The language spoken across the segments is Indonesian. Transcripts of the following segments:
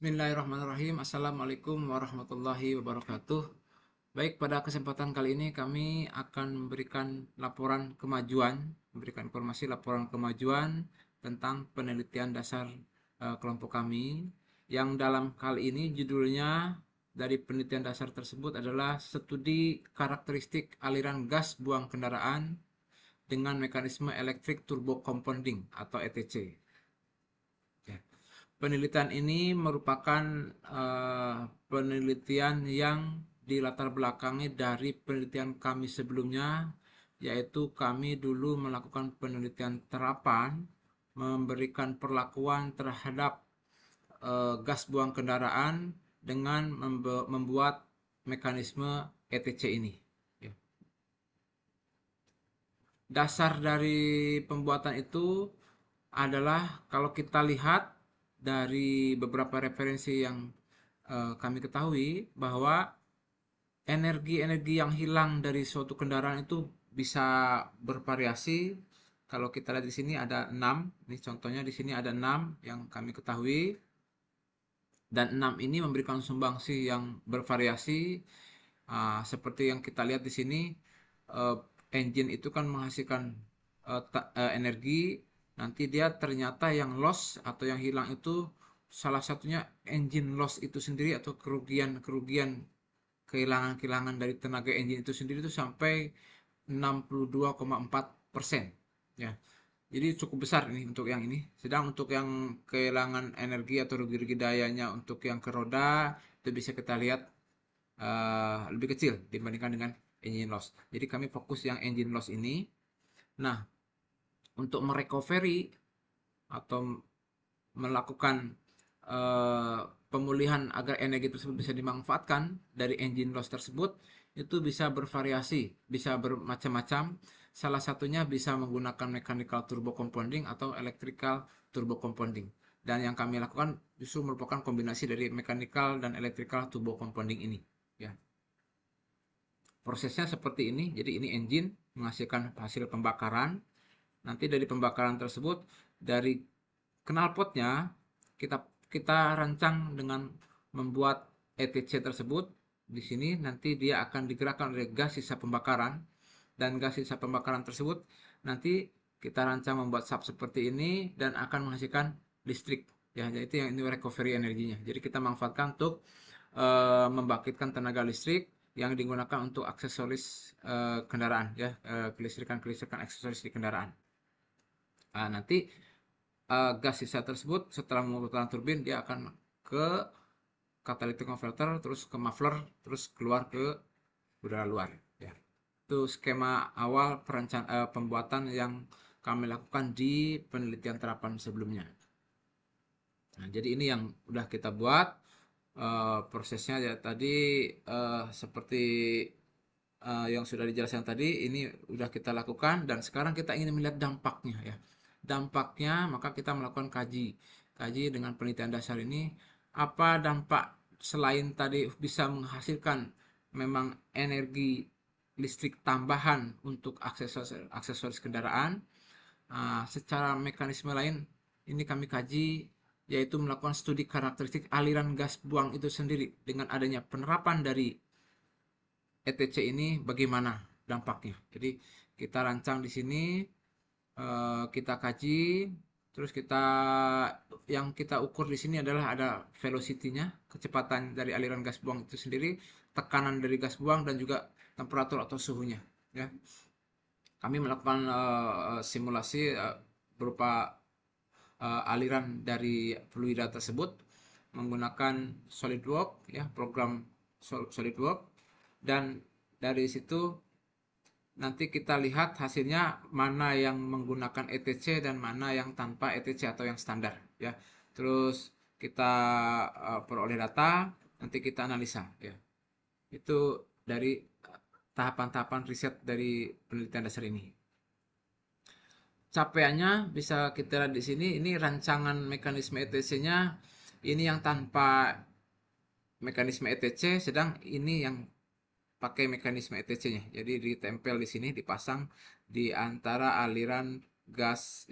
Bismillahirrahmanirrahim. Assalamualaikum warahmatullahi wabarakatuh. Baik, pada kesempatan kali ini kami akan memberikan informasi laporan kemajuan tentang penelitian dasar kelompok kami. Yang dalam kali ini judulnya dari penelitian dasar tersebut adalah studi karakteristik aliran gas buang kendaraan dengan mekanisme elektrik turbo compounding atau ETC. Ya. Penelitian ini merupakan penelitian yang dilatar belakangi dari penelitian kami sebelumnya, yaitu kami dulu melakukan penelitian terapan, memberikan perlakuan terhadap gas buang kendaraan dengan membuat mekanisme ETC ini. Ya. Dasar dari pembuatan itu adalah kalau kita lihat dari beberapa referensi yang kami ketahui bahwa energi-energi yang hilang dari suatu kendaraan itu bisa bervariasi. Kalau kita lihat di sini ada 6, ini contohnya di sini ada 6 yang kami ketahui, dan 6 ini memberikan sumbangsi yang bervariasi. Seperti yang kita lihat di sini, engine itu kan menghasilkan energi. Nanti dia ternyata yang loss atau yang hilang itu salah satunya engine loss itu sendiri, atau kerugian kehilangan dari tenaga engine itu sendiri itu sampai 62,4%, ya. Jadi cukup besar ini untuk yang ini. Sedang untuk yang kehilangan energi atau rugi-rugi dayanya untuk yang ke roda itu bisa kita lihat lebih kecil dibandingkan dengan engine loss. Jadi kami fokus yang engine loss ini. Nah, untuk merecovery atau melakukan pemulihan agar energi tersebut bisa dimanfaatkan dari engine loss tersebut, itu bisa bervariasi, bisa bermacam-macam. Salah satunya bisa menggunakan mechanical turbo compounding atau electrical turbo compounding. Dan yang kami lakukan justru merupakan kombinasi dari mechanical dan electrical turbo compounding ini. Ya. Prosesnya seperti ini. Jadi ini engine menghasilkan hasil pembakaran. Nanti dari pembakaran tersebut, dari knalpotnya kita kita rancang dengan membuat ETC tersebut. Di sini nanti dia akan digerakkan oleh gas sisa pembakaran, dan gas sisa pembakaran tersebut nanti kita rancang membuat sub seperti ini dan akan menghasilkan listrik. Ya, jadi itu yang ini recovery energinya. Jadi kita manfaatkan untuk membangkitkan tenaga listrik yang digunakan untuk aksesoris kendaraan, ya, kelistrikan aksesoris di kendaraan. Nanti gas sisa tersebut setelah memutar turbin dia akan ke catalytic converter, terus ke muffler, terus keluar ke udara luar, ya. Itu skema awal pembuatan yang kami lakukan di penelitian terapan sebelumnya. Nah, jadi ini yang udah kita buat. Prosesnya ya tadi seperti yang sudah dijelaskan tadi, ini udah kita lakukan, dan sekarang kita ingin melihat dampaknya, ya. Dampaknya, maka kita melakukan kaji dengan penelitian dasar ini, apa dampak selain tadi bisa menghasilkan memang energi listrik tambahan untuk aksesoris kendaraan, secara mekanisme lain ini kami kaji, yaitu melakukan studi karakteristik aliran gas buang itu sendiri dengan adanya penerapan dari ETC ini, bagaimana dampaknya. Jadi kita rancang di sini, kita kaji, terus yang kita ukur di sini adalah ada velocity-nya, kecepatan dari aliran gas buang itu sendiri, tekanan dari gas buang, dan juga temperatur atau suhunya, ya. Kami melakukan simulasi berupa aliran dari fluida tersebut menggunakan SolidWorks, ya, program SolidWorks, dan dari situ nanti kita lihat hasilnya mana yang menggunakan ETC dan mana yang tanpa ETC atau yang standar, ya. Terus kita peroleh data, nanti kita analisa, ya. Itu dari tahapan-tahapan riset dari penelitian dasar ini. Capaiannya bisa kita lihat di sini. Ini rancangan mekanisme ETC-nya, ini yang tanpa mekanisme ETC, sedang ini yang pakai mekanisme ETC-nya. Jadi ditempel di sini, dipasang di antara aliran gas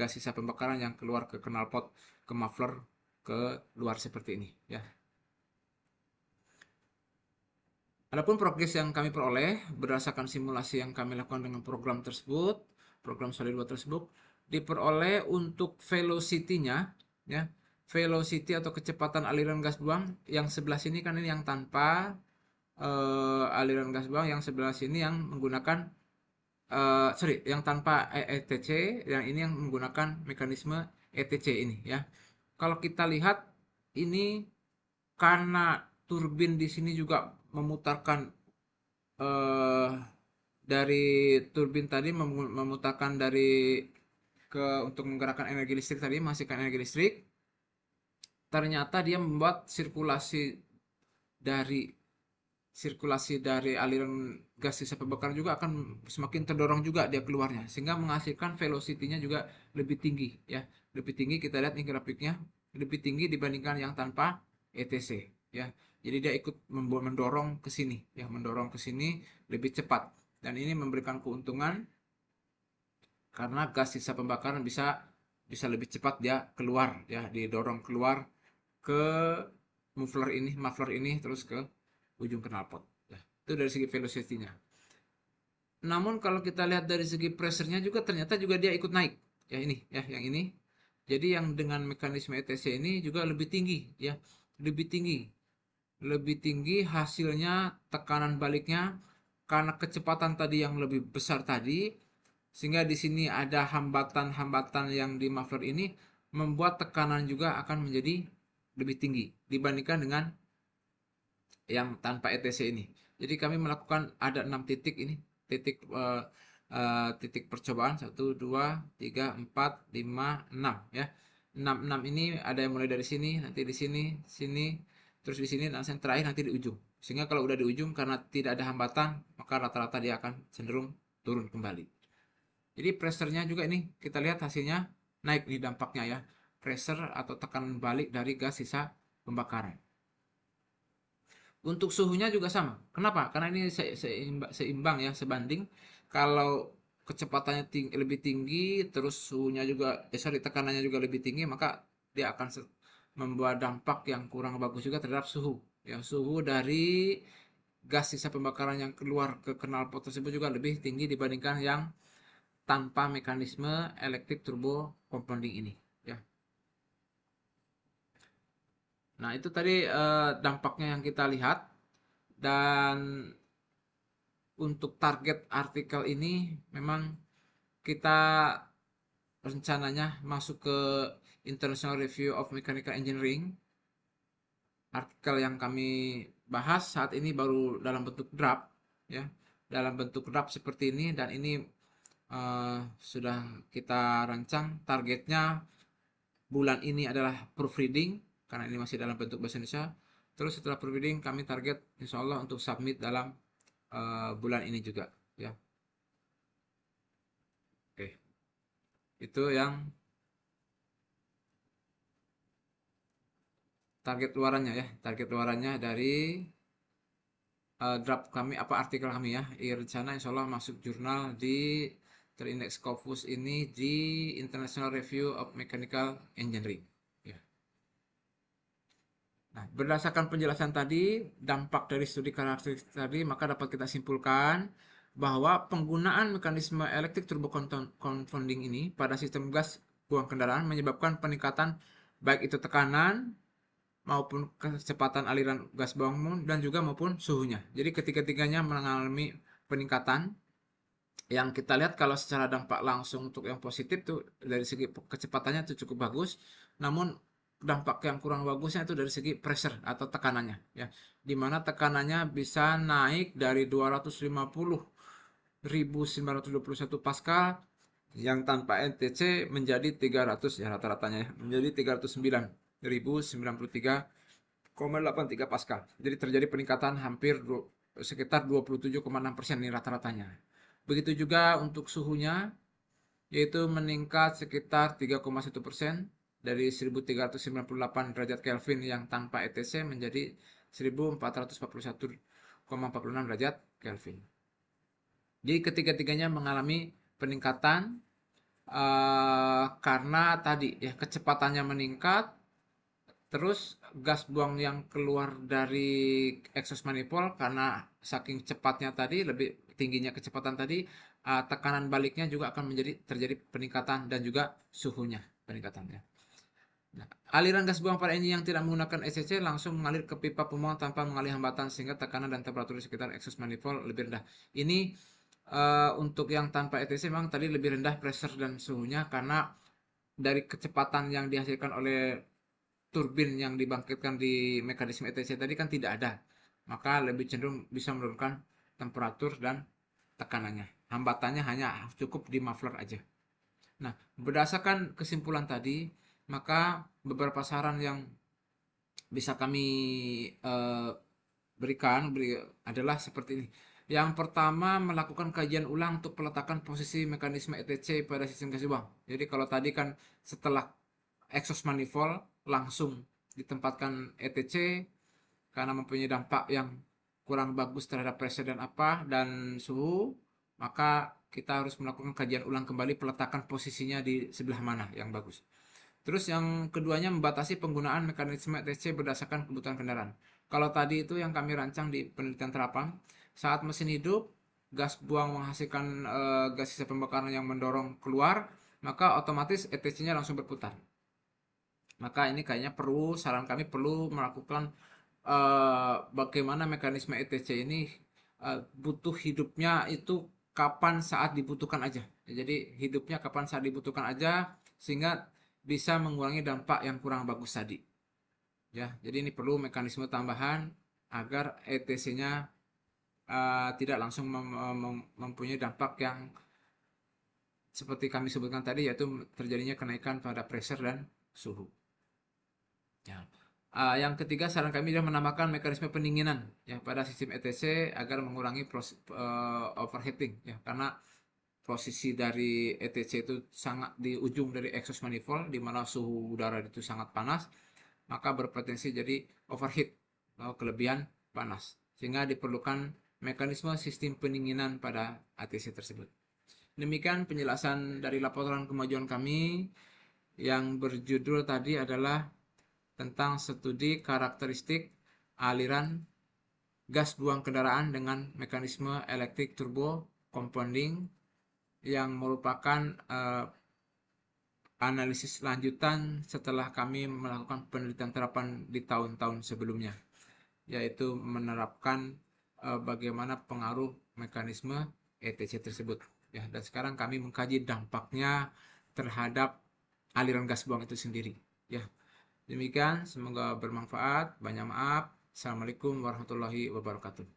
sisa pembakaran yang keluar ke knalpot, ke muffler, keluar seperti ini ya. Adapun progres yang kami peroleh berdasarkan simulasi yang kami lakukan dengan program tersebut, program SolidWorks tersebut, diperoleh untuk velocity-nya ya. Velocity atau kecepatan aliran gas buang yang sebelah sini kan ini yang tanpa aliran gas buang, yang sebelah sini yang menggunakan yang tanpa ETC, yang ini yang menggunakan mekanisme ETC ini ya. Kalau kita lihat ini karena turbin di sini juga memutarkan eh, dari turbin tadi memutarkan dari untuk menggerakkan energi listrik tadi, menghasilkan energi listrik. Ternyata dia membuat dari sirkulasi dari aliran gas sisa pembakaran juga akan semakin terdorong juga dia keluarnya, sehingga menghasilkan velocity-nya juga lebih tinggi ya. Lebih tinggi, kita lihat nih grafiknya, lebih tinggi dibandingkan yang tanpa ETC ya. Jadi dia ikut mendorong ke sini ya, mendorong ke sini lebih cepat, dan ini memberikan keuntungan karena gas sisa pembakaran bisa bisa lebih cepat dia keluar ya, didorong keluar ke muffler ini terus ke ujung knalpot ya. Itu dari segi velocity-nya. Namun kalau kita lihat dari segi pressure-nya juga ternyata juga dia ikut naik ya, ini ya, yang ini. Jadi yang dengan mekanisme ETC ini juga lebih tinggi ya, lebih tinggi, lebih tinggi hasilnya tekanan baliknya karena kecepatan tadi yang lebih besar tadi, sehingga di sini ada hambatan-hambatan yang di muffler ini membuat tekanan juga akan menjadi lebih tinggi dibandingkan dengan yang tanpa ETC ini. Jadi kami melakukan ada 6 titik ini, titik percobaan 1 2 3 4 5 6 ya. 6 ini ada yang mulai dari sini, nanti di sini, sini, terus di sini, dan yang terakhir nanti di ujung. Sehingga kalau udah di ujung karena tidak ada hambatan, maka rata-rata dia akan cenderung turun kembali. Jadi pressure-nya juga ini kita lihat hasilnya naik di dampaknya ya. Pressure atau tekanan balik dari gas sisa pembakaran. Untuk suhunya juga sama. Kenapa? Karena ini seimbang ya, sebanding. Kalau kecepatannya lebih tinggi, terus suhunya juga, tekanannya juga lebih tinggi, maka dia akan membuat dampak yang kurang bagus juga terhadap suhu. Ya, suhu dari gas sisa pembakaran yang keluar ke knalpot tersebut juga lebih tinggi dibandingkan yang tanpa mekanisme electric turbo compounding ini. Ya. Nah, itu tadi dampaknya yang kita lihat. Dan untuk target artikel ini memang kita rencananya masuk ke International Review of Mechanical Engineering. Artikel yang kami bahas saat ini baru dalam bentuk draft ya, dalam bentuk draft seperti ini, dan ini sudah kita rancang. Targetnya bulan ini adalah proofreading karena ini masih dalam bentuk bahasa Indonesia. Terus setelah proofreading kami target insya Allah untuk submit dalam bulan ini juga ya. Oke, itu yang target luarannya ya, target luarannya dari draft kami, artikel kami ya. Rencana insya Allah masuk jurnal di Terindex Scopus ini di International Review of Mechanical Engineering ya. Nah, berdasarkan penjelasan tadi, dampak dari studi karakteristik tadi, maka dapat kita simpulkan bahwa penggunaan mekanisme elektrik turbo confounding ini pada sistem gas buang kendaraan menyebabkan peningkatan baik itu tekanan maupun kecepatan aliran gas buang dan juga maupun suhunya. Jadi ketiga-tiganya mengalami peningkatan. Yang kita lihat kalau secara dampak langsung untuk yang positif tuh dari segi kecepatannya itu cukup bagus, namun dampak yang kurang bagusnya itu dari segi pressure atau tekanannya ya, dimana tekanannya bisa naik dari 250.921 Pascal yang tanpa NTC menjadi 300 ya, rata-ratanya ya, menjadi 309.093,83 Pascal. Jadi terjadi peningkatan hampir sekitar 27,6% ini rata-ratanya. Begitu juga untuk suhunya, yaitu meningkat sekitar 3,1% dari 1398 derajat Kelvin yang tanpa ETC menjadi 1441,46 derajat Kelvin. Jadi ketiga-tiganya mengalami peningkatan karena tadi ya, kecepatannya meningkat, Terus gas buang yang keluar dari exhaust manifold karena saking cepatnya tadi, lebih tingginya kecepatan tadi, tekanan baliknya juga akan terjadi peningkatan dan juga suhunya peningkatannya. Nah, aliran gas buang pada engine yang tidak menggunakan ECC langsung mengalir ke pipa pembuangan tanpa mengaliri hambatan sehingga tekanan dan temperatur di sekitar exhaust manifold lebih rendah. Ini untuk yang tanpa ETC memang tadi lebih rendah pressure dan suhunya karena dari kecepatan yang dihasilkan oleh turbin yang dibangkitkan di mekanisme ETC tadi kan tidak ada. Maka lebih cenderung bisa menurunkan temperatur dan tekanannya. Hambatannya hanya cukup di muffler aja. Nah, berdasarkan kesimpulan tadi, maka beberapa saran yang bisa kami eh, beri adalah seperti ini. Yang pertama, melakukan kajian ulang untuk peletakan posisi mekanisme ETC pada sistem gas buang. Jadi kalau tadi kan setelah exhaust manifold langsung ditempatkan ETC karena mempunyai dampak yang kurang bagus terhadap pressure dan suhu, maka kita harus melakukan kajian ulang kembali peletakan posisinya di sebelah mana yang bagus. Terus yang keduanya membatasi penggunaan mekanisme ETC berdasarkan kebutuhan kendaraan. Kalau tadi itu yang kami rancang di penelitian terapang, saat mesin hidup, gas buang menghasilkan gas sisa pembakaran yang mendorong keluar, maka otomatis ETC-nya langsung berputar. Maka ini kayaknya saran kami perlu melakukan bagaimana mekanisme ETC ini butuh hidupnya itu kapan saat dibutuhkan aja. Jadi hidupnya kapan saat dibutuhkan aja sehingga bisa mengurangi dampak yang kurang bagus tadi. Ya, jadi ini perlu mekanisme tambahan agar ETC-nya tidak langsung mempunyai dampak yang seperti kami sebutkan tadi, yaitu terjadinya kenaikan pada pressure dan suhu. Ya. Yang ketiga, saran kami adalah menambahkan mekanisme pendinginan ya pada sistem ETC agar mengurangi overheating ya, karena posisi dari ETC itu sangat di ujung dari exhaust manifold di mana suhu udara itu sangat panas, maka berpotensi jadi overheat atau kelebihan panas, sehingga diperlukan mekanisme sistem pendinginan pada ETC tersebut. Demikian penjelasan dari laporan kemajuan kami yang berjudul tadi adalah tentang studi karakteristik aliran gas buang kendaraan dengan mekanisme electric turbo compounding yang merupakan analisis lanjutan setelah kami melakukan penelitian terapan di tahun-tahun sebelumnya, yaitu menerapkan bagaimana pengaruh mekanisme ETC tersebut. Ya, dan sekarang kami mengkaji dampaknya terhadap aliran gas buang itu sendiri. Ya, demikian, semoga bermanfaat. Banyak maaf. Assalamualaikum warahmatullahi wabarakatuh.